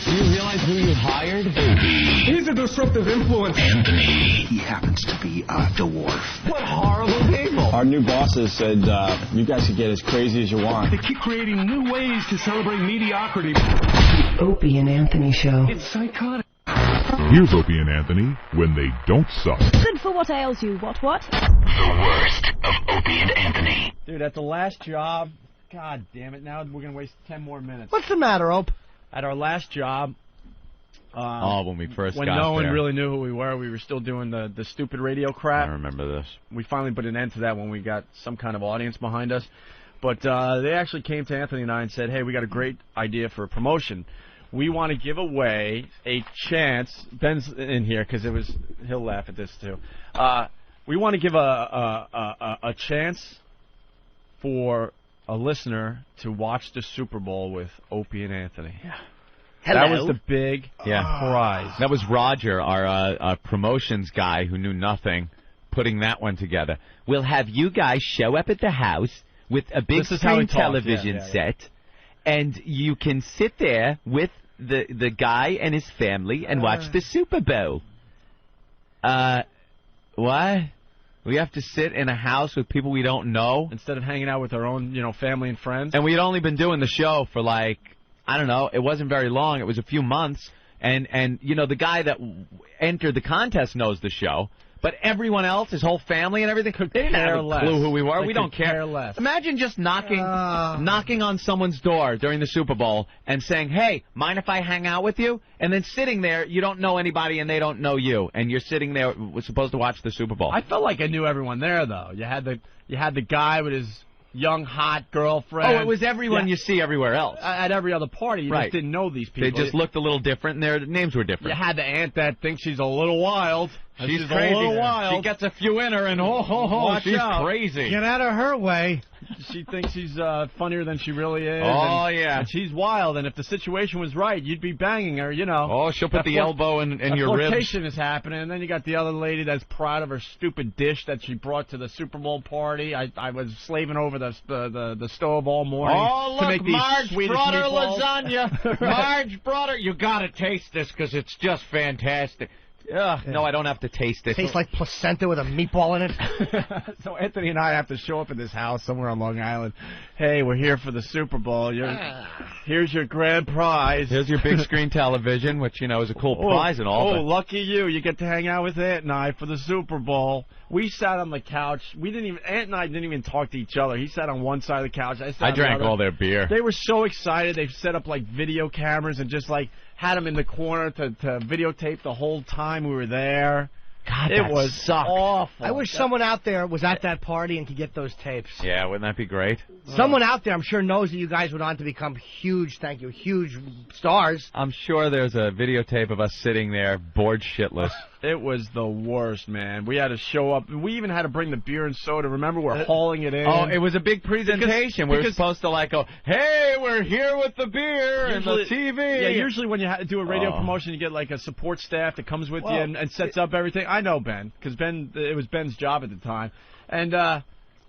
Do you realize who you hired? He's a disruptive influence. Anthony. He happens to be a dwarf. What horrible people. Our new bosses said you guys can get as crazy as you want. They keep creating new ways to celebrate mediocrity. The Opie and Anthony Show. It's psychotic. Here's Opie and Anthony when they don't suck. Good for what ails you. What? The worst of Opie and Anthony. Dude, at the last job, God damn it, now we're going to waste 10 more minutes. What's the matter, Ope? At our last job, when we first when got no one there. really knew who we were still doing the stupid radio crap. I remember this. We finally put an end to that when we got some kind of audience behind us. But they actually came to Anthony and I and said, hey, we got a great idea for a promotion. We want to give away a chance. Ben's in here because he'll laugh at this too. We want to give a chance for a listener to watch the Super Bowl with Opie and Anthony. Yeah. That was the big prize. That was Roger, our promotions guy who knew nothing, putting that one together. We'll have you guys show up at the house with a big screen television set, and you can sit there with the guy and his family and watch the Super Bowl. What? We have to sit in a house with people we don't know instead of hanging out with our own, family and friends. And we'd only been doing the show for I don't know. It wasn't very long. It was a few months. And the guy that entered the contest knows the show. But everyone else, his whole family and everything, they didn't have a clue who we were. We don't care. Less. Imagine just knocking on someone's door during the Super Bowl and saying, hey, mind if I hang out with you? And then sitting there, you don't know anybody and they don't know you. And you're sitting there, we're supposed to watch the Super Bowl. I felt like I knew everyone there, though. You had the guy with his young, hot girlfriend. Oh, it was everyone you see everywhere else. At every other party, you just didn't know these people. They just looked a little different, and their names were different. You had the aunt that thinks she's a little wild. She's crazy. A little wild. She gets a few in her, and she's crazy. Get out of her way. She thinks she's funnier than she really is. Oh, And she's wild, and if the situation was right, you'd be banging her, Oh, she'll put the elbow in your ribs. Flirtation is happening, and then you got the other lady that's proud of her stupid dish that she brought to the Super Bowl party. I was slaving over the stove all morning to make these Marge Swedish brought her meatballs. lasagna. Marge brought her. You got to taste this because it's just fantastic. No, I don't have to taste it. Tastes like placenta with a meatball in it. So Anthony and I have to show up at this house somewhere on Long Island. Hey, we're here for the Super Bowl. Here's your grand prize. Here's your big screen television, which, is a cool prize and all. Oh, lucky you. You get to hang out with Aunt and I for the Super Bowl. We sat on the couch. Aunt and I didn't even talk to each other. He sat on one side of the couch. I drank all their beer. They were so excited. They set up video cameras and just had them in the corner to videotape the whole time we were there. God, it was awful. I wish someone out there was at that party and could get those tapes. Yeah, wouldn't that be great? Someone out there, I'm sure, knows that you guys went on to become huge stars. I'm sure there's a videotape of us sitting there bored shitless. It was the worst, man. We had to show up. We even had to bring the beer and soda. Remember, we're hauling it in. Oh, it was a big presentation. We were supposed to go, hey, we're here with the beer and the TV. Yeah, usually when you do a radio promotion, you get a support staff that comes with you and sets up everything. I know Ben, because it was Ben's job at the time. And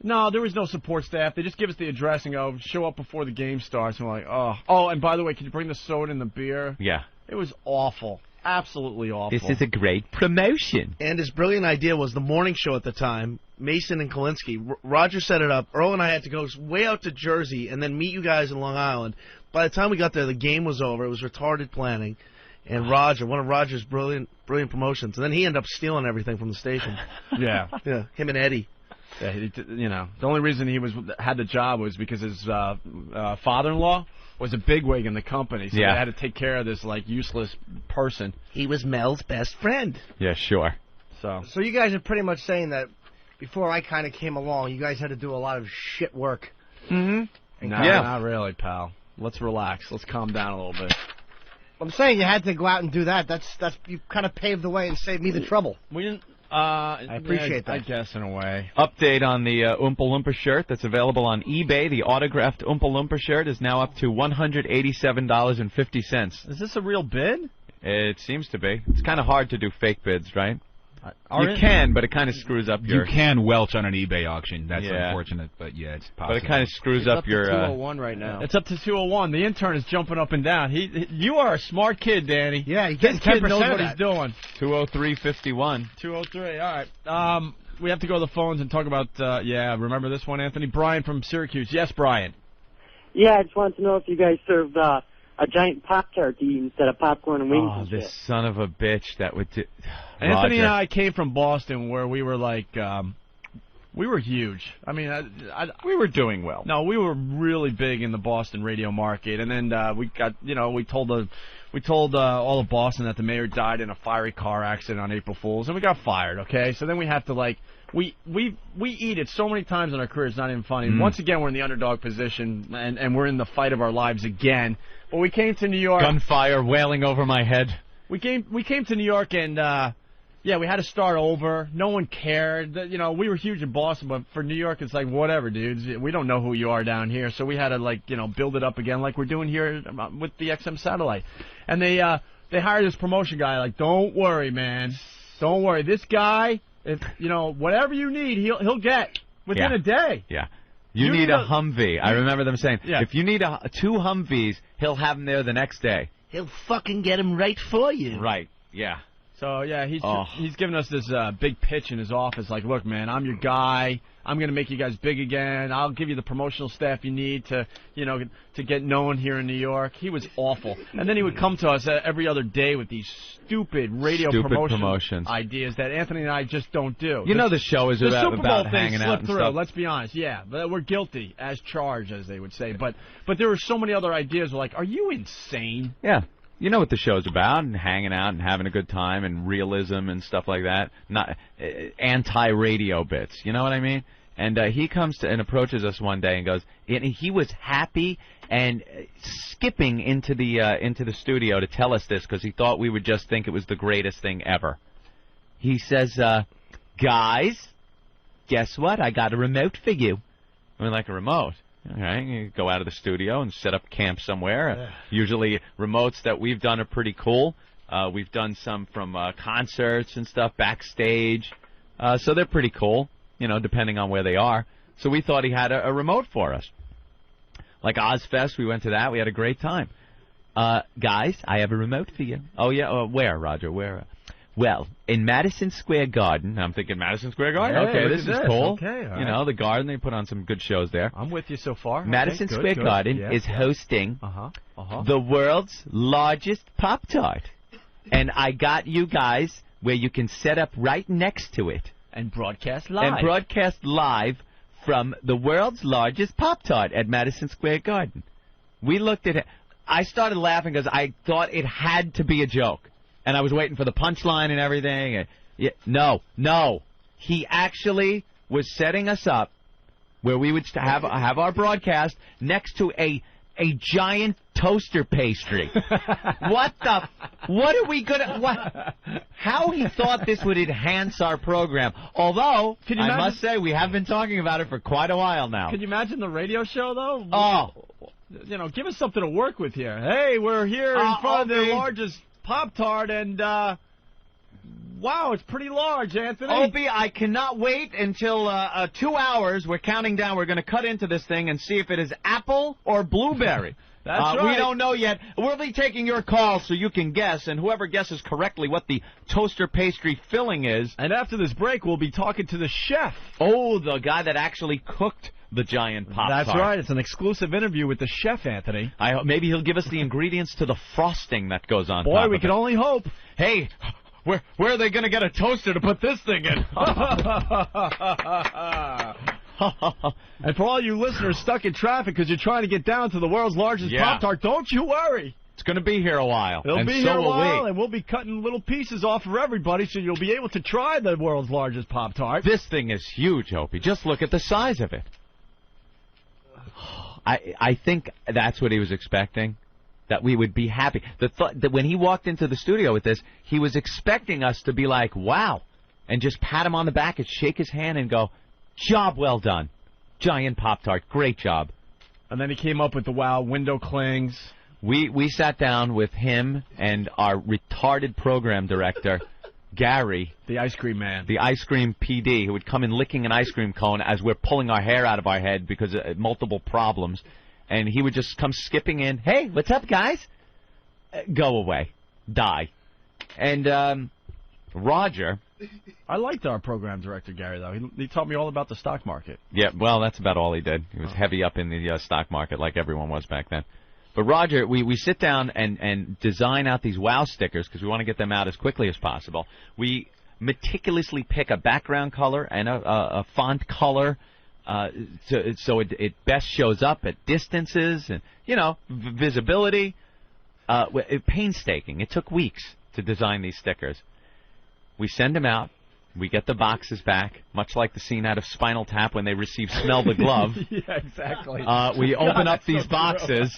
no, there was no support staff. They just give us the address and go, show up before the game starts. And we're like, oh. Oh, and by the way, can you bring the soda and the beer? Yeah. It was awful. Absolutely awful. This is a great promotion. And his brilliant idea was the morning show at the time, Mason and Kalinsky. Roger set it up. Earl and I had to go way out to Jersey and then meet you guys in Long Island. By the time we got there, the game was over. It was retarded planning. And Roger, one of Roger's brilliant promotions. And then he ended up stealing everything from the station. Yeah. Yeah, him and Eddie. Yeah, the only reason he had the job was because his father-in-law was a bigwig in the company, so they had to take care of this useless person. He was Mel's best friend. Yeah, sure. So you guys are pretty much saying that before I kind of came along, you guys had to do a lot of shit work. Mm-hmm. No, not really, pal. Let's relax. Let's calm down a little bit. I'm saying you had to go out and do that. That's you kind of paved the way and saved me the trouble. We didn't. I appreciate that. I guess in a way. Update on the Oompa Loompa shirt that's available on eBay. The autographed Oompa Loompa shirt is now up to $187.50. Is this a real bid? It seems to be. It's kind of hard to do fake bids, right? You can, but it kind of screws up your... You can welch on an eBay auction. That's Yeah. unfortunate, but yeah, it's possible. But it kind of screws up your... It's up to 201 right now. It's up to 201. The intern is jumping up and down. You are a smart kid, Danny. Yeah, he's getting This kid 10% knows of what that. he's doing. 203.51. 203. All right. We have to go to the phones and talk about. Remember this one, Anthony? Brian from Syracuse. Yes, Brian. Yeah, I just wanted to know if you guys served a giant Pop-Tart to eat instead of popcorn and wings. Oh, and this shit. son of a bitch that would do... Anthony Roger. and I came from Boston, where we were like, we were huge. I mean, we were doing well. No, we were really big in the Boston radio market, and then we got, we told all of Boston that the mayor died in a fiery car accident on April Fool's, and we got fired. Okay, so then we have to we eat it so many times in our career, it's not even funny. Once again, we're in the underdog position, and we're in the fight of our lives again. But we came to New York. Gunfire wailing over my head. We came to New York, and we had to start over. No one cared. We were huge in Boston, but for New York, it's like, whatever, dudes. We don't know who you are down here, so we had to build it up again, like we're doing here with the XM satellite. And they hired this promotion guy. Like, don't worry, man. Don't worry. This guy, if whatever you need, he'll get within a day. Yeah. You need a Humvee. I remember them saying, if you need 2 Humvees, he'll have them there the next day. He'll fucking get him right for you. Right. Yeah. So, he's giving us this big pitch in his office, like, look, man, I'm your guy. I'm going to make you guys big again. I'll give you the promotional staff you need to get known here in New York. He was awful. And then he would come to us every other day with these stupid radio promotions ideas that Anthony and I just don't do. The show is about Super Bowl hanging out and through, stuff. Let's be honest. Yeah, but we're guilty as charged, as they would say. But there were so many other ideas. We're like, are you insane? Yeah. You know what the show's about, and hanging out and having a good time and realism and stuff like that. Not anti-radio bits. You know what I mean? And he comes and approaches us one day and goes, and he was happy and skipping into the studio to tell us this because he thought we would just think it was the greatest thing ever. He says, guys, guess what? I got a remote for you. We're like, a remote? All right, you go out of the studio and set up camp somewhere. Usually remotes that we've done are pretty cool. We've done some from concerts and stuff, backstage. So they're pretty cool, depending on where they are. So we thought he had a remote for us. Like Ozfest, we went to that. We had a great time. Guys, I have a remote for you. Oh, yeah? Where, Roger? Where? Well, in Madison Square Garden. I'm thinking Madison Square Garden? Hey, okay, this is cool. Okay, all right. The Garden, they put on some good shows there. I'm with you so far. Madison Square Garden is hosting the world's largest Pop-Tart. And I got you guys where you can set up right next to it. And broadcast live. From the world's largest Pop-Tart at Madison Square Garden. We looked at it. I started laughing because I thought it had to be a joke. And I was waiting for the punchline and everything. No. He actually was setting us up where we would have our broadcast next to a giant toaster pastry. What are we gonna? How he thought this would enhance our program? Although I must say we have been talking about it for quite a while now. Can you imagine the radio show though? Oh, give us something to work with here. Hey, we're here in front of the largest Pop-Tart, and wow, it's pretty large, Anthony. Opie, I cannot wait until 2 hours. We're counting down. We're going to cut into this thing and see if it is apple or blueberry. That's right. We don't know yet. We'll be taking your calls so you can guess, and whoever guesses correctly what the toaster pastry filling is. And after this break, we'll be talking to the chef. Oh, the guy that actually cooked the giant Pop-Tart. That's right. It's an exclusive interview with the chef, Anthony. Maybe he'll give us the ingredients to the frosting that goes on top Boy, of we it. can only hope. Hey, where are they going to get a toaster to put this thing in? And for all you listeners stuck in traffic because you're trying to get down to the world's largest Pop-Tart, don't you worry. It's going to be here a while. It'll be here a while, and we'll be cutting little pieces off for everybody so you'll be able to try the world's largest Pop-Tart. This thing is huge, Opie. Just look at the size of it. I think that's what he was expecting, that we would be happy. The thought that when he walked into the studio with this, he was expecting us to be like, wow, and just pat him on the back and shake his hand and go, job well done. Giant Pop-Tart, great job. And then he came up with the wow window clings. We sat down with him and our retarded program director Gary, the ice cream man, the ice cream PD, who would come in licking an ice cream cone as we're pulling our hair out of our head because of multiple problems, and he would just come skipping in. Hey, what's up, guys? Go away, die, and Roger. I liked our program director Gary though. He taught me all about the stock market. Yeah, well, that's about all he did. He was heavy up in the stock market, like everyone was back then. But Roger, we sit down and design out these wow stickers because we want to get them out as quickly as possible. We meticulously pick a background color and a font color so it best shows up at distances and, visibility. Painstaking. It took weeks to design these stickers. We send them out. We get the boxes back, much like the scene out of Spinal Tap when they receive Smell the Glove. Yeah, exactly. We open up these boxes,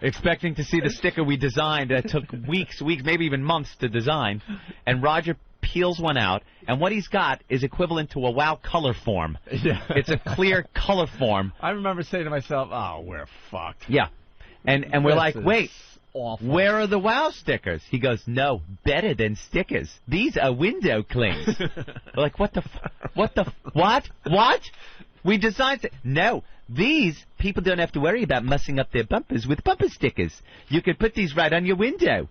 expecting to see the sticker we designed. That took weeks, maybe even months to design. And Roger peels one out, and what he's got is equivalent to a WoW color form. Yeah. It's a clear color form. I remember saying to myself, "Oh, we're fucked." Yeah. And we're like, wait. Awful. Where are the WoW stickers? He goes, no, better than stickers. These are window clings. We're like, what? What? We designed it. No, these people don't have to worry about messing up their bumpers with bumper stickers. You could put these right on your window.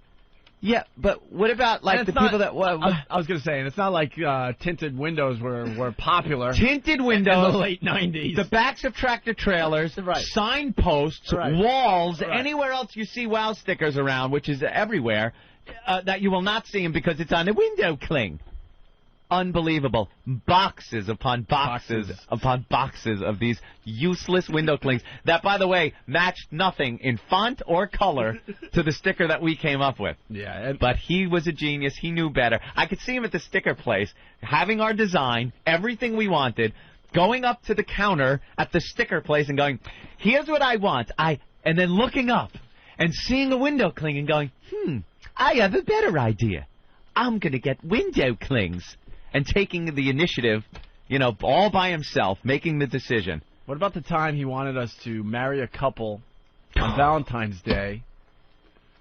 Yeah, but what about people that? I was going to say, and it's not like tinted windows were popular. Tinted windows in the late '90s. The backs of tractor trailers, right. Signposts, right. walls, right. Anywhere else you see WoW stickers around, which is everywhere, that you will not see them because it's on a window cling. Unbelievable. Boxes upon boxes upon boxes of these useless window clings that, by the way, matched nothing in font or color to the sticker that we came up with. Yeah. But he was a genius. He knew better. I could see him at the sticker place, having our design, everything we wanted, going up to the counter at the sticker place and going, here's what I want. And then looking up and seeing a window cling and going, I have a better idea. I'm going to get window clings. And taking the initiative, all by himself, making the decision. What about the time he wanted us to marry a couple on Valentine's Day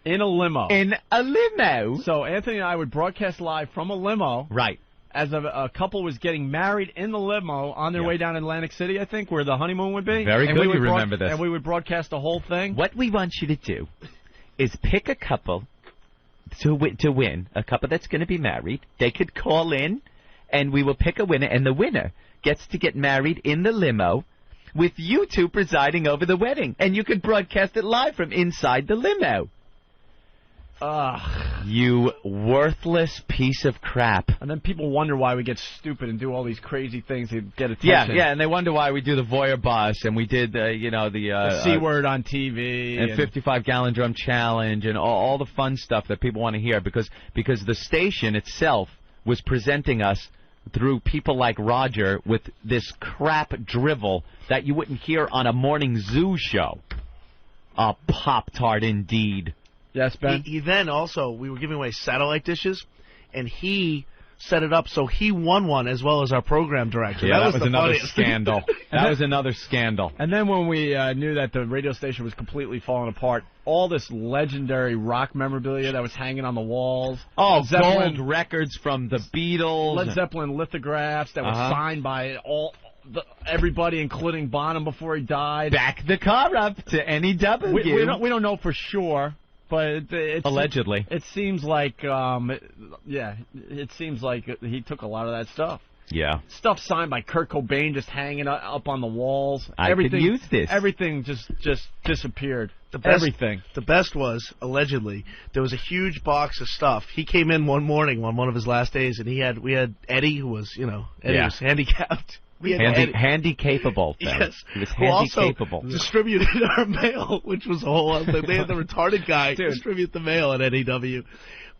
in a limo? In a limo? So Anthony and I would broadcast live from a limo. Right. As a couple was getting married in the limo on their way down to Atlantic City, I think, where the honeymoon would be. Very good, you remember this. And we would broadcast the whole thing. What we want you to do is pick a couple to win, a couple that's going to be married. They could call in. And we will pick a winner, and the winner gets to get married in the limo with you two presiding over the wedding. And you could broadcast it live from inside the limo. You worthless piece of crap. And then people wonder why we get stupid and do all these crazy things to get attention. Yeah, and they wonder why we do the voyeur bus, and we did, the C word on TV. And 55-gallon drum challenge, and all the fun stuff that people want to hear, because the station itself was presenting us through people like Roger with this crap drivel that you wouldn't hear on a morning zoo show. A Pop-Tart indeed. Yes, Ben? He then also, we were giving away satellite dishes, and he set it up so he won one as well as our program director. Yeah, that was another scandal. That was another scandal. And then when we knew that the radio station was completely falling apart, all this legendary rock memorabilia that was hanging on the walls. Oh, gold records from the Beatles. Led Zeppelin lithographs that were signed by everybody, including Bonham before he died. Back the car up to NEW. We don't know for sure. But allegedly, it seems like, it seems like he took a lot of that stuff. Yeah, stuff signed by Kurt Cobain just hanging up on the walls. I could use this. Everything just disappeared. Everything. The best was, allegedly, there was a huge box of stuff. He came in one morning on one of his last days, and we had Eddie, who was, Eddie was handicapped. Handy capable. Yes. He was handy capable. Distributed our mail, which was a whole other thing. They had the retarded guy distribute the mail at NEW.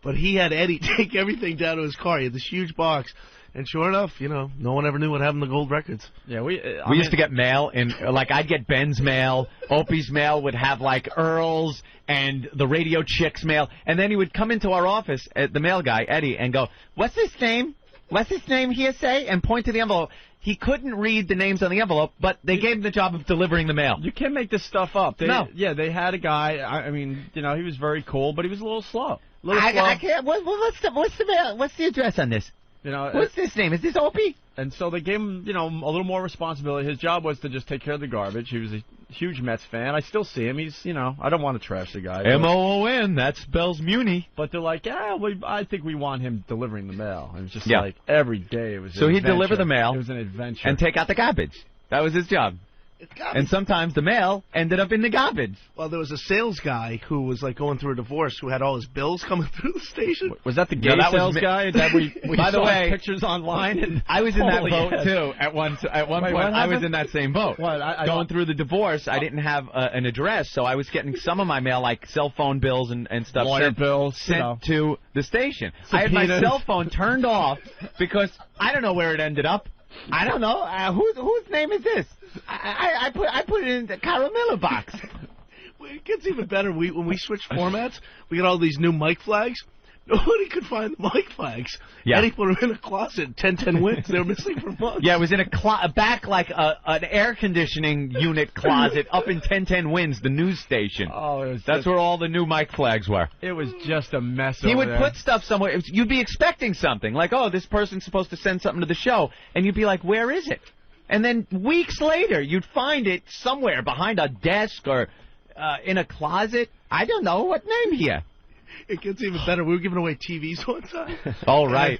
But he had Eddie take everything down to his car. He had this huge box. And sure enough, no one ever knew what happened to gold records. Yeah, we used to get mail, and I'd get Ben's mail. Opie's mail would have Earl's and the Radio Chick's mail. And then he would come into our office, the mail guy, Eddie, and go, what's his name? What's his name here say? And point to the envelope. he couldn't read the names on the envelope, but they gave him the job of delivering the mail. You can't make this stuff up. No. Yeah, they had a guy. I mean, he was very cool, but he was a little slow. I can't. What's the mail? What's the address on this? What's this name? Is this Opie? And so they gave him, a little more responsibility. His job was to just take care of the garbage. He was a huge Mets fan. I still see him. He's, I don't want to trash the guy. M-O-O-N, that spells Muni. But they're like, I think we want him delivering the mail. And it was just like every day it was So he'd deliver the mail. It was an adventure. And take out the garbage. That was his job. And sometimes the mail ended up in the garbage. Well, there was a sales guy who was going through a divorce who had all his bills coming through the station. Was that the gay sales guy that we By the saw way, pictures online? And I was in that boat too. At one point, I was in that same boat. What? Going through the divorce, I didn't have an address, so I was getting some of my mail, like cell phone bills and stuff, lawyer bills, sent to the station. I had my cell phone turned off because I don't know where it ended up. I don't know. Whose name is this? I put it in the Caramilla box. It gets even better. When we switched formats, we got all these new mic flags. Nobody could find the mic flags. Yeah. Eddie put them in a closet. 1010 wins. They were missing for months. Yeah, it was in a back like an air conditioning unit closet up in 1010 Wins, the news station. Oh, that's where all the new mic flags were. It was just a mess. He would there. put stuff somewhere. You'd be expecting something like, oh, this person's supposed to send something to the show, and you'd be like, where is it? And then weeks later, you'd find it somewhere behind a desk or in a closet. I don't know what name here. It gets even better. We were giving away TVs one time. Oh, right.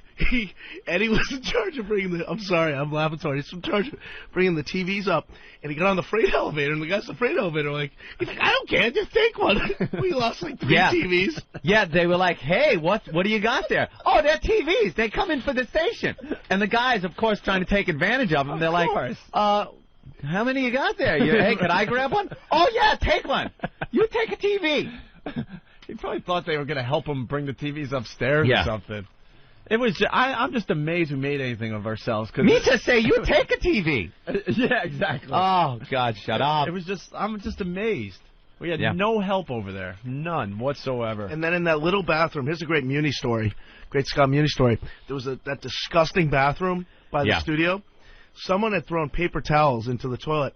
Eddie was in charge of bringing the... I'm sorry, I'm laughing so hard. He's in charge of bringing the TVs up, and he got on the freight elevator, and the guys at the freight elevator were he's like, I don't care, just take one. We lost 3 TVs. Yeah, they were like, hey, what do you got there? Oh, they're TVs. They come in for the station. And the guys, of course, trying to take advantage of them. They're like, how many you got there? Hey, could I grab one? Oh, yeah, take one. You take a TV. He probably thought they were going to help him bring the TVs upstairs or something. It was. I'm just amazed we made anything of ourselves. Me to say you take a TV. Yeah, exactly. Oh God, shut up. It was just. I'm just amazed. We had no help over there, none whatsoever. And then in that little bathroom, here's a great Muni story, great Scott Muni story. There was that disgusting bathroom by the studio. Someone had thrown paper towels into the toilet.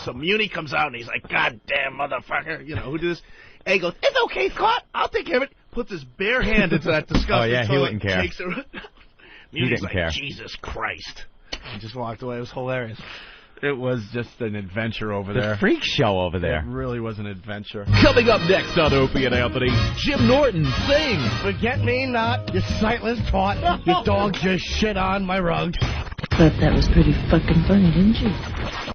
So Muni comes out and he's like, "God damn motherfucker, who did this?" And he goes, "It's okay, Scott. I'll take care of it." Puts his bare hand into that disgusting toilet. He wouldn't care. Takes it right down. Muni's like, care. Jesus Christ. He just walked away. It was hilarious. It was just an adventure over there. The freak show over there. It really was an adventure. Coming up next on Opie and Anthony, Jim Norton sings. Forget me not, you sightless twat. You dog just shit on my rug. Thought that was pretty fucking funny, didn't you?